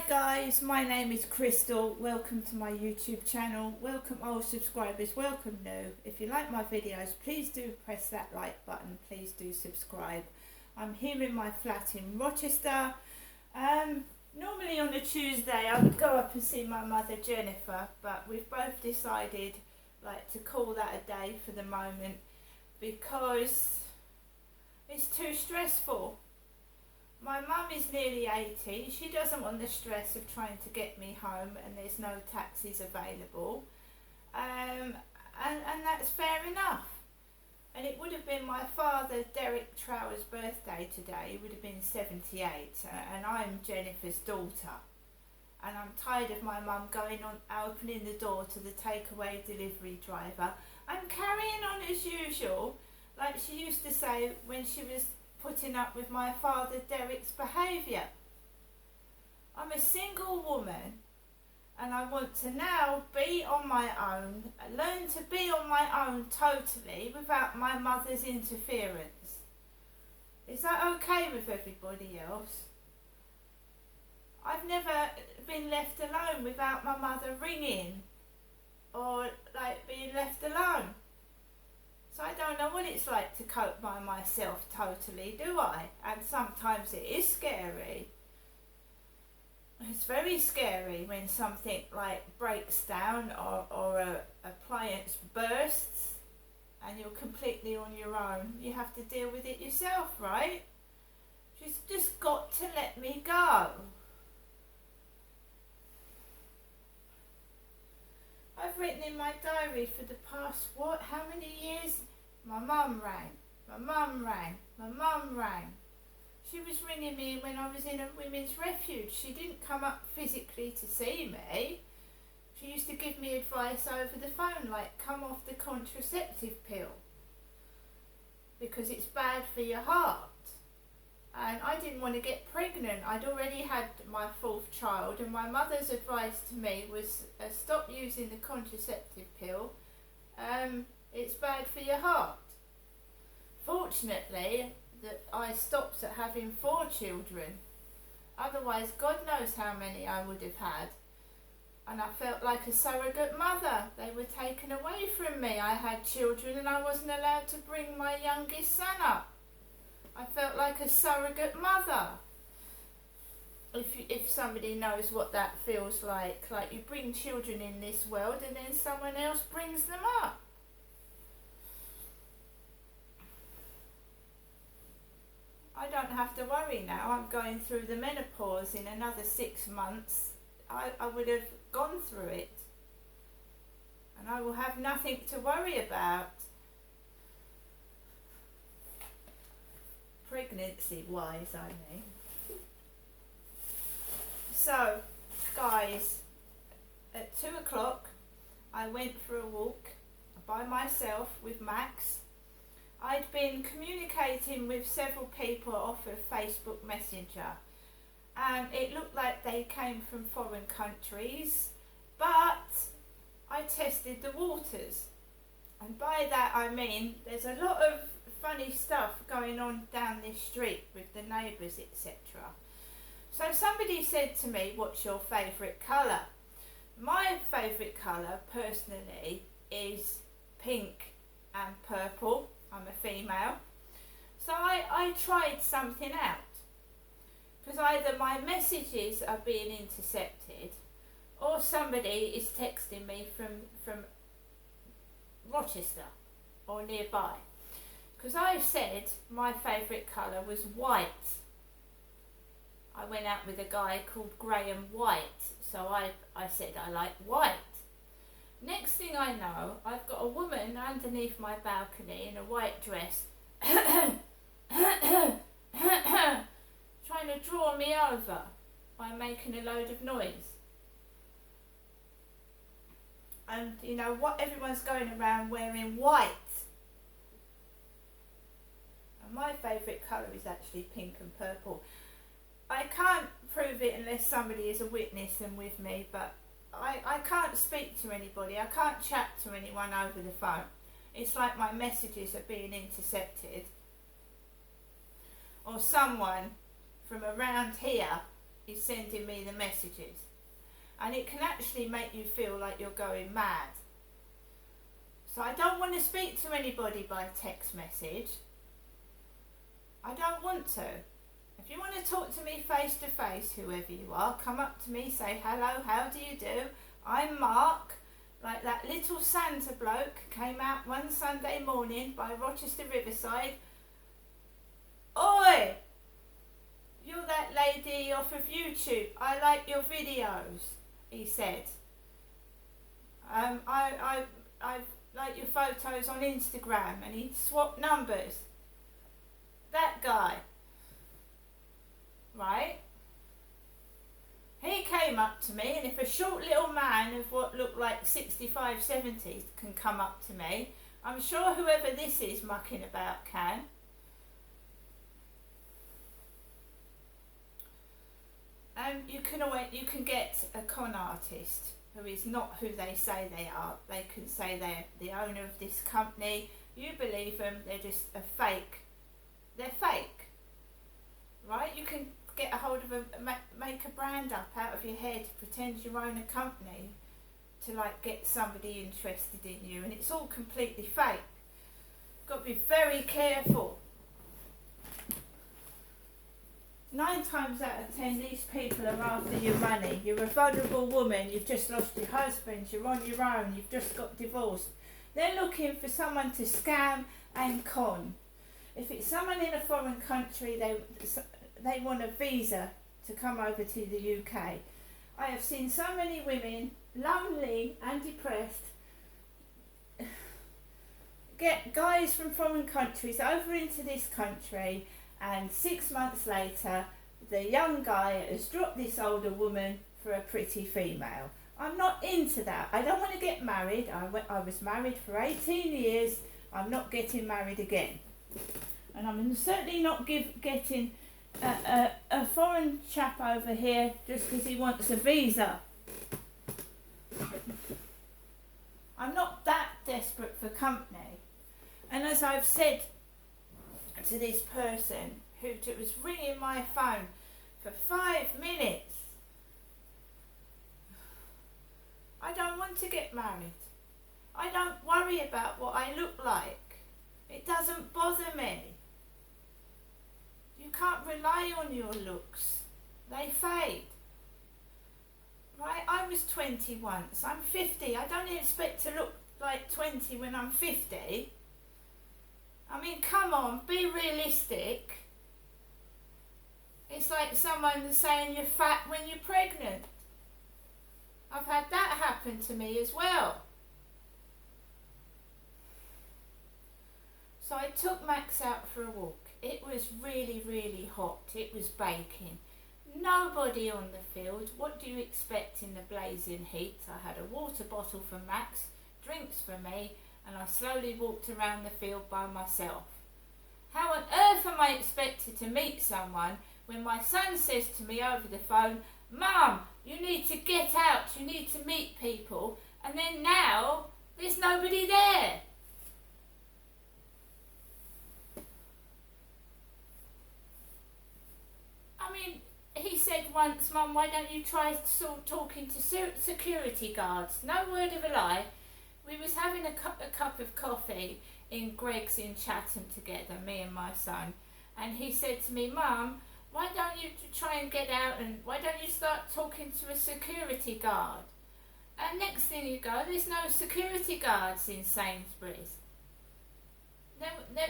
guys, my name is Crystal. Welcome to my YouTube channel. Welcome old subscribers, welcome new. If you like my videos, please do press that like button. Please do subscribe. I'm here in my flat in Rochester. Normally on a Tuesday I would go up and see my mother Jennifer, but we've both decided to call that a day for the moment because it's too stressful. My mum is nearly 80. She doesn't want the stress of trying to get me home and there's no taxis available. And that's fair enough. And it would have been my father, Derek Trower's birthday today. He would have been 78. And I'm Jennifer's daughter. And I'm tired of my mum going on, opening the door to the takeaway delivery driver. I'm carrying on as usual, like she used to say when she was putting up with my father Derek's behaviour. I'm a single woman and I want to now be on my own, learn to be on my own totally without my mother's interference. Is that okay with everybody else? I've never been left alone without my mother ringing or being left alone. So I don't know what it's like to cope by myself totally, do I? And sometimes it is scary. It's very scary when something breaks down or a appliance bursts and you're completely on your own. You have to deal with it yourself, right? She's just got to let me go. I've written in my diary for the past, how many years? My mum rang, my mum rang, my mum rang. She was ringing me when I was in a women's refuge. She didn't come up physically to see me. She used to give me advice over the phone, come off the contraceptive pill because it's bad for your heart. And I didn't want to get pregnant. I'd already had my 4th child and my mother's advice to me was stop using the contraceptive pill. It's bad for your heart. Fortunately, that I stopped at having 4 children. Otherwise, God knows how many I would have had. And I felt like a surrogate mother. They were taken away from me. I had children and I wasn't allowed to bring my youngest son up. I felt like a surrogate mother. If somebody knows what that feels like you bring children in this world and then someone else brings them up. I don't have to worry now. I'm going through the menopause. In another 6 months I would have gone through it and I will have nothing to worry about. Pregnancy wise, I mean. So guys, at 2 o'clock I went for a walk by myself with Max. I'd been communicating with several people off of Facebook Messenger and it looked like they came from foreign countries, but I tested the waters, and by that I mean there's a lot of funny stuff going on down this street with the neighbours, etc. So somebody said to me, what's your favourite colour? My favourite colour personally is pink and purple. I'm a female. So I tried something out because either my messages are being intercepted or somebody is texting me from Rochester or nearby. Because I said my favourite colour was white. I went out with a guy called Graham White, so I said I like white. Next thing I know, I've got a woman underneath my balcony in a white dress trying to draw me over by making a load of noise. And everyone's going around wearing white. My favourite colour is actually pink and purple. I can't prove it unless somebody is a witness and with me, but I can't speak to anybody. I can't chat to anyone over the phone. It's like my messages are being intercepted. Or someone from around here is sending me the messages. And it can actually make you feel like you're going mad. So I don't want to speak to anybody by text message. I don't want to. If you want to talk to me face to face, whoever you are, come up to me, say hello, how do you do? I'm Mark. Like that little Santa bloke came out one Sunday morning by Rochester Riverside. Oi! You're that lady off of YouTube. I like your videos, he said. I like your photos on Instagram, and he swapped numbers. That guy. Right? He came up to me, and if a short little man of what looked like 65, 70 can come up to me, I'm sure whoever this is mucking about can. And you can get a con artist who is not who they say they are. They can say they're the owner of this company. You believe them, they're just a fake. They're fake. Right? You can get a hold of make a brand up out of your head, pretend you own a company to like get somebody interested in you, and it's all completely fake. Got to be very careful. 9 times out of 10, these people are after your money. You're a vulnerable woman, you've just lost your husband, you're on your own, you've just got divorced. They're looking for someone to scam and con. If it's someone in a foreign country, they want a visa to come over to the UK. I have seen so many women, lonely and depressed, get guys from foreign countries over into this country, and 6 months later the young guy has dropped this older woman for a pretty female. I'm not into that. I don't want to get married. I was married for 18 years. I'm not getting married again. And I'm certainly not getting a foreign chap over here just because he wants a visa. I'm not that desperate for company. And as I've said to this person who was ringing my phone for 5 minutes, I don't want to get married. I don't worry about what I look like. It doesn't bother me. You can't rely on your looks. They fade. Right? I was 20 once. I'm 50. I don't expect to look like 20 when I'm 50. I mean, come on, be realistic. It's like someone saying you're fat when you're pregnant. I've had that happen to me as well. So I took Max out for a walk. It was really, really hot. It was baking. Nobody on the field. What do you expect in the blazing heat? I had a water bottle for Max, drinks for me, and I slowly walked around the field by myself. How on earth am I expected to meet someone when my son says to me over the phone, "Mum, you need to get out, you need to meet people," and then now there's nobody there? I mean, he said once, "Mum, why don't you try talking to security guards?" No word of a lie. We was having a cup of coffee in Greg's in Chatham together, me and my son, and he said to me, "Mum, why don't you try and get out, and why don't you start talking to a security guard?" And next thing you go, there's no security guards in Sainsbury's.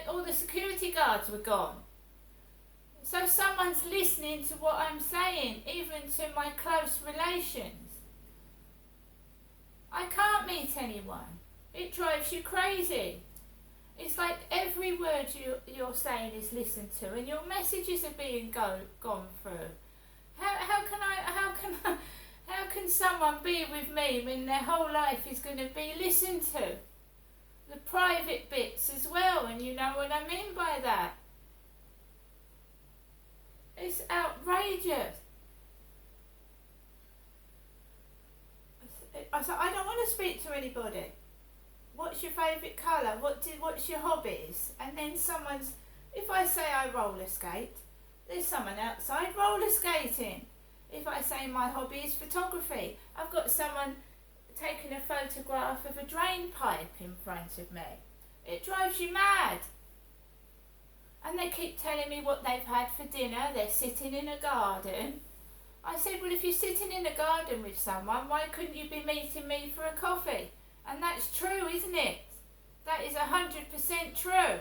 All the security guards were gone. So someone's listening to what I'm saying, even to my close relations. I can't meet anyone. It drives you crazy. It's like every word you're saying is listened to, and your messages are being gone through. How can someone be with me when their whole life is going to be listened to? The private bits as well, and you know what I mean by that. It's outrageous. I don't want to speak to anybody. What's your favourite colour? What's your hobbies? And then if I say I roller skate, there's someone outside roller skating. If I say my hobby is photography, I've got someone taking a photograph of a drain pipe in front of me. It drives you mad. And they keep telling me what they've had for dinner. They're sitting in a garden. I said, well, if you're sitting in a garden with someone, why couldn't you be meeting me for a coffee? And that's true, isn't it? That is 100% true.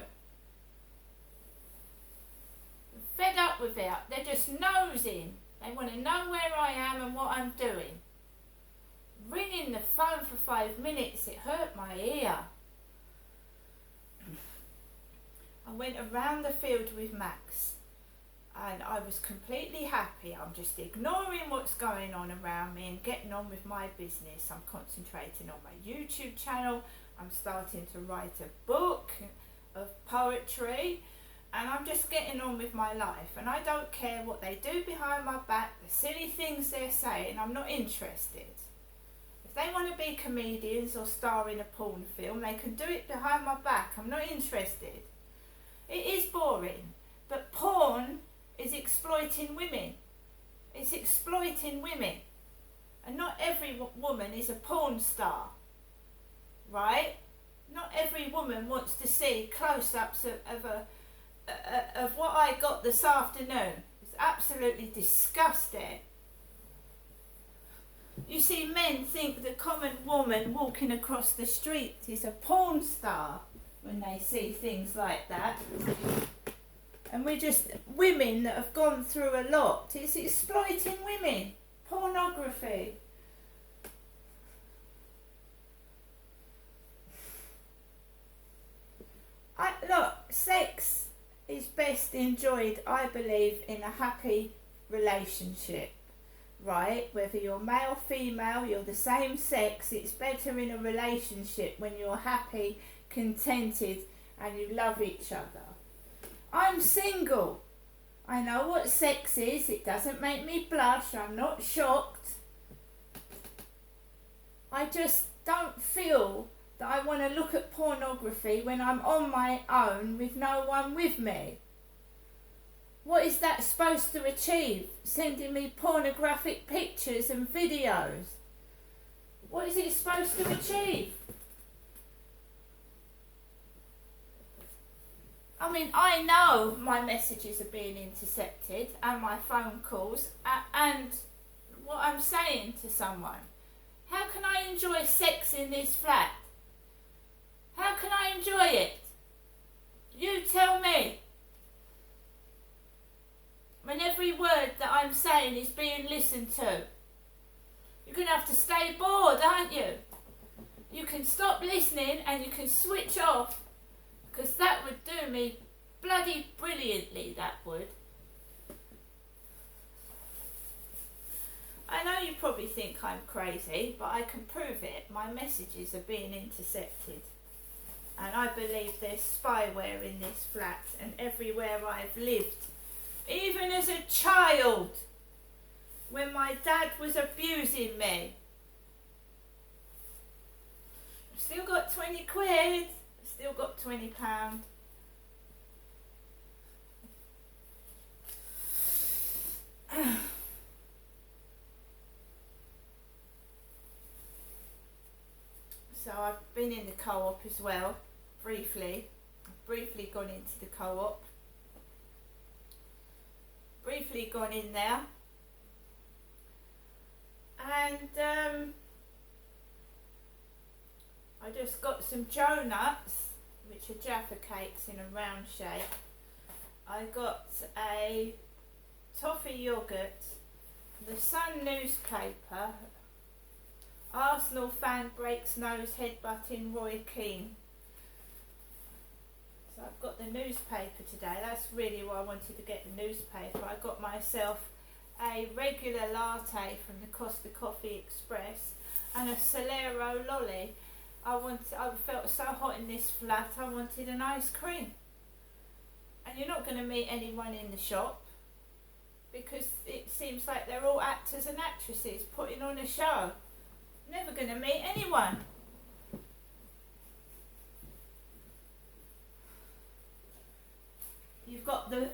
I'm fed up with it. They're just nosing. They want to know where I am and what I'm doing. Ringing the phone for 5 minutes, it hurt my ear. I went around the field with Max and I was completely happy. I'm just ignoring what's going on around me and getting on with my business. I'm concentrating on my YouTube channel. I'm starting to write a book of poetry. And I'm just getting on with my life. And I don't care what they do behind my back, the silly things they're saying. I'm not interested. If they want to be comedians or star in a porn film, they can do it behind my back. I'm not interested. It is boring. But porn is exploiting women. It's exploiting women. And not every woman is a porn star. Right? Not every woman wants to see close-ups of what I got this afternoon. It's absolutely disgusting. You see, men think the common woman walking across the street is a porn star when they see things like that. And we're just women that have gone through a lot. It's exploiting women. Pornography. Look, sex is best enjoyed, I believe, in a happy relationship, right? Whether you're male, female, you're the same sex, it's better in a relationship when you're happy, contented, and you love each other. I'm single. I know what sex is. It doesn't make me blush. I'm not shocked. I just don't feel that I want to look at pornography when I'm on my own with no one with me. What is that supposed to achieve? Sending me pornographic pictures and videos? What is it supposed to achieve? I mean, I know my messages are being intercepted and my phone calls and what I'm saying to someone. How can I enjoy sex in this flat? How can I enjoy it? You tell me. When every word that I'm saying is being listened to. You're going to have to stay bored, aren't you? You can stop listening and you can switch off, because that would do me bloody brilliantly, that would. I know you probably think I'm crazy, but I can prove it. My messages are being intercepted. And I believe there's spyware in this flat and everywhere I've lived. Even as a child, when my dad was abusing me. I've still got 20 quid, still got £20. So I've been in the co-op as well, briefly. I've briefly gone into the co-op. Briefly gone in there. And I just got some Joe Nuts, which are Jaffa cakes in a round shape. I got a toffee yoghurt, the Sun newspaper, Arsenal fan breaks nose headbutting Roy Keane. So I've got the newspaper today. That's really why I wanted to get the newspaper. I got myself a regular latte from the Costa Coffee Express and a Solero lolly. I felt so hot in this flat, I wanted an ice cream. And you're not going to meet anyone in the shop because it seems like they're all actors and actresses putting on a show. Never going to meet anyone. You've got the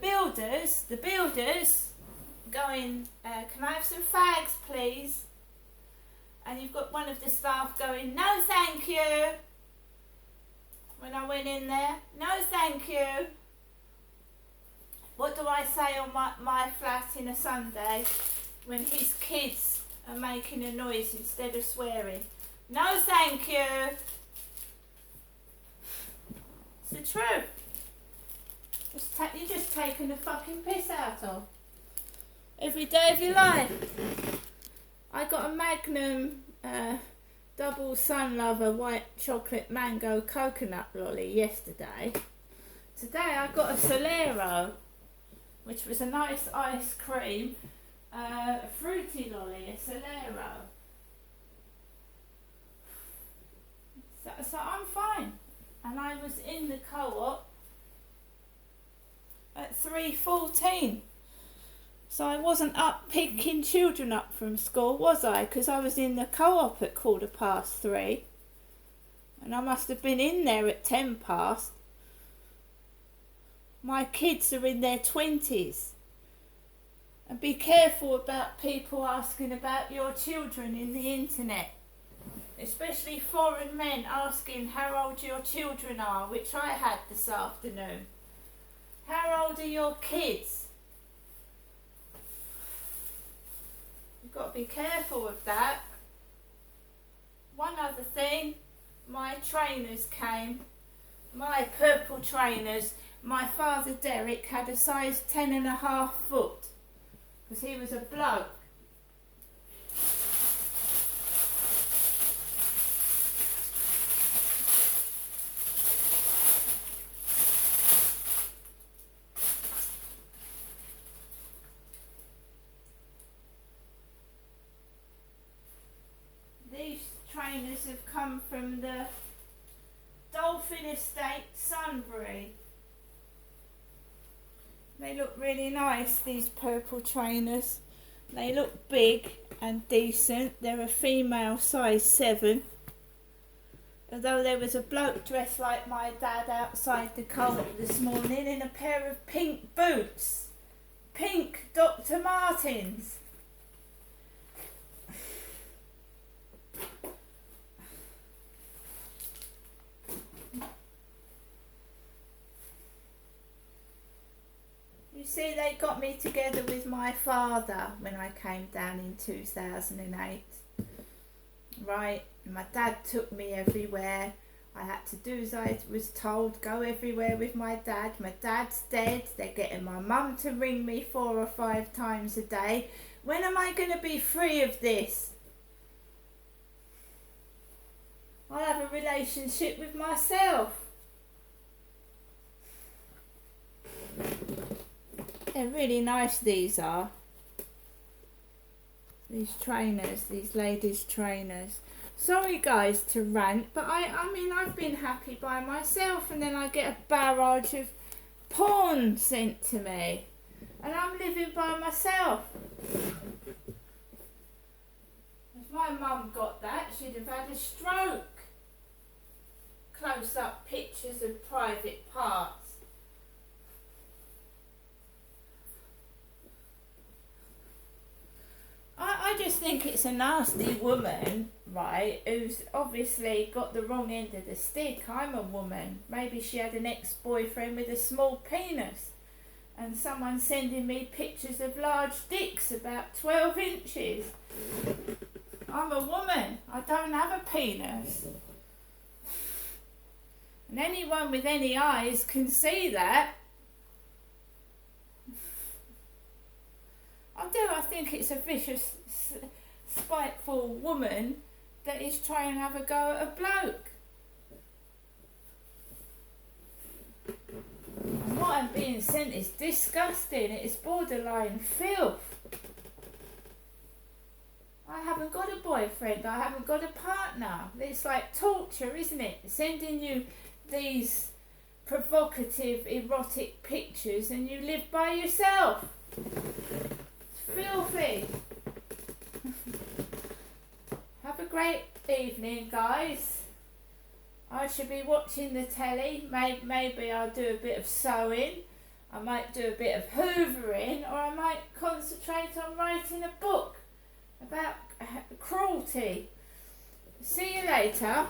builders going, can I have some fags please? And you've got one of the staff going, no thank you. When I went in there, no thank you. What do I say on my flat in a Sunday when his kids are making a noise instead of swearing? No thank you. It's the truth. You're just taking the fucking piss out of every day of your life. I got a Magnum double Sun Lover white chocolate mango coconut lolly yesterday. Today I got a Solero, which was a nice ice cream, fruity lolly, a Solero. So I'm fine. And I was in the co-op at 3:14. So I wasn't up picking children up from school, was I? Because I was in the co-op at 3:15. And I must have been in there at 10 past. My kids are in their 20s. And be careful about people asking about your children in the internet. Especially foreign men asking how old your children are, which I had this afternoon. How old are your kids? You've got to be careful with that. One other thing, my trainers came, my purple trainers. My father Derek had a size 10.5 foot because he was a bloke. These trainers have come from the Dolphin Estate, Sunbury. They look really nice, these purple trainers. They look big and decent. They're a female size 7. Although there was a bloke dressed like my dad outside the co-op this morning in a pair of pink boots. Pink Dr. Martens. You see, they got me together with my father when I came down in 2008. Right, my dad took me everywhere. I had to do as I was told, go everywhere with my dad. My dad's dead. They're getting my mum to ring me 4 or 5 times a day. When am I going to be free of this? I'll have a relationship with myself. They're really nice, these are. These trainers, these ladies' trainers. Sorry guys to rant, but I mean I've been happy by myself and then I get a barrage of porn sent to me. And I'm living by myself. If my mum got that, she'd have had a stroke. Close-up pictures of private parts. I just think it's a nasty woman, right, who's obviously got the wrong end of the stick. I'm a woman. Maybe she had an ex-boyfriend with a small penis. And someone sending me pictures of large dicks about 12 inches. I'm a woman. I don't have a penis. And anyone with any eyes can see that. I think it's a vicious, spiteful woman that is trying to have a go at a bloke. And what I'm being sent is disgusting. It is borderline filth. I haven't got a boyfriend. I haven't got a partner. It's like torture, isn't it? Sending you these provocative, erotic pictures and you live by yourself. Filthy. Have a great evening, guys. I should be watching the telly. Maybe I'll do a bit of sewing. I might do a bit of hoovering, or I might concentrate on writing a book about cruelty. See you later.